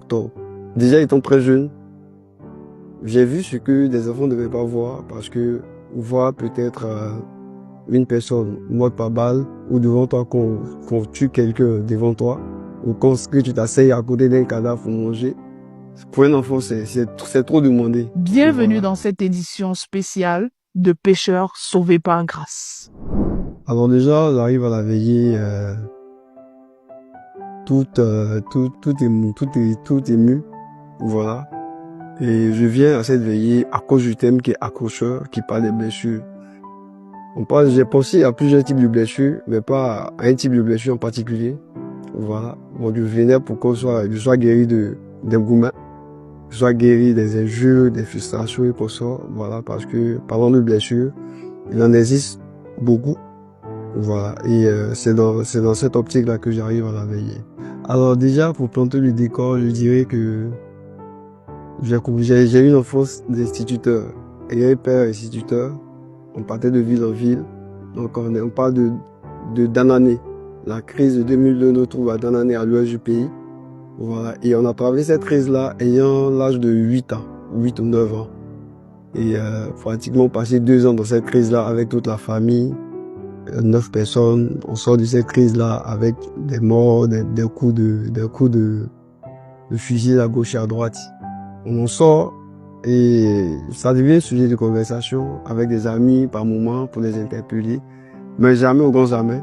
octobre. Déjà étant très jeune, j'ai vu ce que des enfants ne devaient pas voir parce que voir peut-être une personne morte par balle ou devant toi qu'on tue quelqu'un devant toi ou que tu t'asseyes à côté d'un cadavre pour manger, pour un enfant c'est trop demandé. Bienvenue Voilà. dans cette édition spéciale de Pêcheurs sauvés par grâce. Alors déjà, j'arrive à la veillée tout ému, voilà. Et je viens à cette veillée à cause du thème qui est accrocheur, qui parle des blessures. J'ai pensé à plusieurs types de blessures, mais pas à un type de blessure en particulier. Voilà. Bon, je venais pour je sois guéri des gourmets, je sois guéri des injures, des frustrations et pour ça. Voilà, parce que parlant de blessures, il en existe beaucoup. Voilà. Et c'est dans cette optique-là que j'arrive à la veiller. Alors déjà, pour planter le décor, je dirais que j'ai eu une enfance d'instituteur. Et un père instituteur. On partait de ville en ville. Donc on parle de Danané. La crise de 2002 nous trouve à Danané, à l'ouest du pays. Voilà. Et on a traversé cette crise-là ayant l'âge de 8 ans, 8 ou 9 ans. Et pratiquement passé 2 ans dans cette crise-là avec toute la famille. 9 personnes. On sort de cette crise-là avec des morts, des coups de fusil à gauche et à droite. On en sort et ça devient sujet de conversation avec des amis par moment pour les interpeller. Mais jamais, au grand jamais,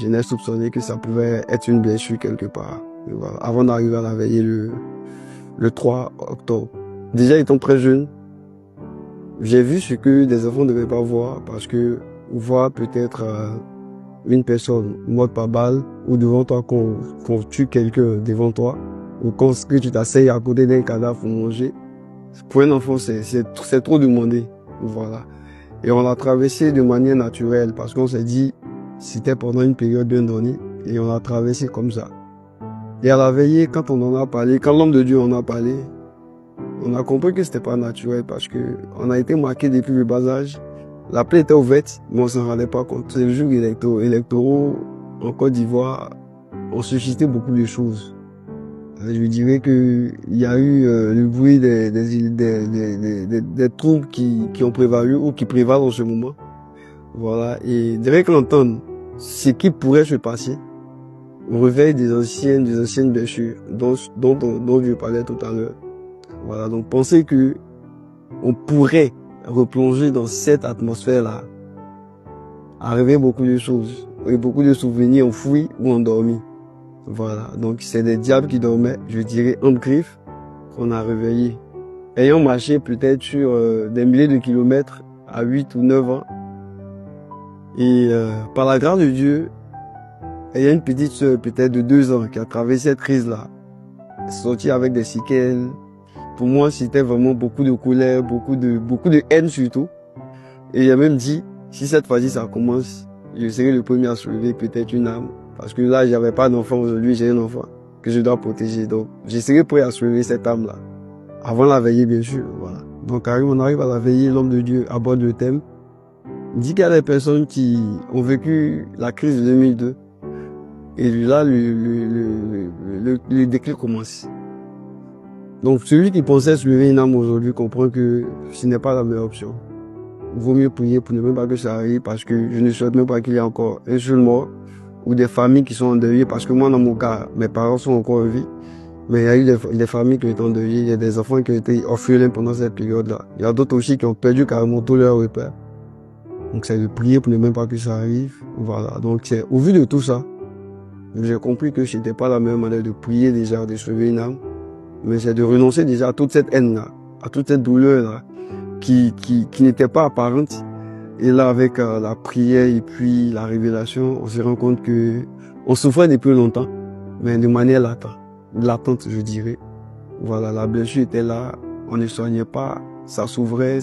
je n'ai soupçonné que ça pouvait être une blessure quelque part. Et voilà, avant d'arriver à la veillée le 3 octobre. Déjà étant très jeune, j'ai vu ce que des enfants ne devaient pas voir parce que voir peut-être une personne morte par balle ou devant toi qu'on tue quelqu'un devant toi ou que tu t'asseyes à côté d'un cadavre pour manger, pour un enfant c'est trop demandé. Voilà. Et on l'a traversé de manière naturelle parce qu'on s'est dit c'était pendant une période bien donnée et on l'a traversé comme ça. Et à la veillée, quand on en a parlé, quand l'homme de Dieu en a parlé, on a compris que c'était pas naturel parce que on a été marqué depuis le bas âge. La plaie était ouverte, mais on s'en rendait pas compte. C'est le jour électoraux en Côte d'Ivoire ont suscité beaucoup de choses. Je dirais que il y a eu le bruit des troubles qui ont prévalu ou qui prévalent en ce moment. Voilà. Et dès qu'on entend ce qui pourrait se passer, on réveille des anciennes blessures dont je parlais tout à l'heure. Voilà. Donc, penser que on pourrait replonger dans cette atmosphère-là, arriver beaucoup de choses, et beaucoup de souvenirs enfouis ou endormis. Voilà, donc c'est des diables qui dormaient, je dirais, en griffe, qu'on a réveillés. Ayant marché peut-être sur des milliers de kilomètres à 8 ou 9 ans. Et par la grâce de Dieu, ayant une petite sœur peut-être de 2 ans qui a traversé cette crise-là, sortie avec des séquelles. Pour moi, c'était vraiment beaucoup de colère, beaucoup de haine surtout. Et j'ai même dit, si cette fois-ci ça commence, je serai le premier à soulever peut-être une arme. Parce que là, j'avais pas d'enfant, aujourd'hui j'ai un enfant que je dois protéger. Donc, je serai prêt à soulever cette arme-là. Avant la veillée, bien sûr, voilà. Donc, on arrive à la veillée, l'homme de Dieu aborde le thème. Il dit qu'il y a des personnes qui ont vécu la crise de 2002. Et là, le déclic commence. Donc, celui qui pensait soulever une arme aujourd'hui comprend que ce n'est pas la meilleure option. Il vaut mieux prier pour ne même pas que ça arrive parce que je ne souhaite même pas qu'il y ait encore un seul mort ou des familles qui sont endeuillées parce que moi, dans mon cas, mes parents sont encore en vie. Mais il y a eu des familles qui ont été endeuillées, il y a des enfants qui ont été orphelins pendant cette période-là. Il y a d'autres aussi qui ont perdu carrément tous leurs repères. Donc c'est de prier pour ne même pas que ça arrive. Voilà. Donc c'est au vu de tout ça, j'ai compris que c'était pas la meilleure manière de prier déjà, de sauver une âme. Mais c'est de renoncer déjà à toute cette haine-là, à toute cette douleur-là, qui n'était pas apparente. Et là, avec la prière et puis la révélation, on se rend compte que on souffrait depuis longtemps, mais de manière latente, je dirais. Voilà, la blessure était là, on ne soignait pas, ça s'ouvrait.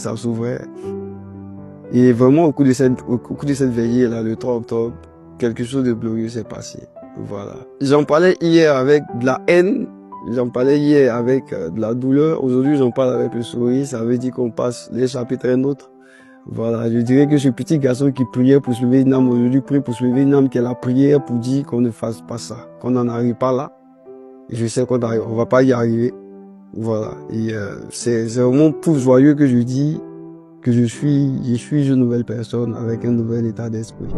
Et vraiment, au cours de cette veillée-là, le 3 octobre, quelque chose de glorieux s'est passé. Voilà. J'en parlais hier avec de la haine, j'en parlais hier avec de la douleur. Aujourd'hui, j'en parle avec le sourire. Ça veut dire qu'on passe les chapitres à un autre. Voilà, je dirais que ce petit garçon qui priait pour soulever une âme, aujourd'hui prie pour soulever une âme qui a la prière pour dire qu'on ne fasse pas ça, qu'on n'en arrive pas là. Je sais on va pas y arriver. Voilà. Et c'est vraiment tout joyeux que je dis que je suis une nouvelle personne avec un nouvel état d'esprit.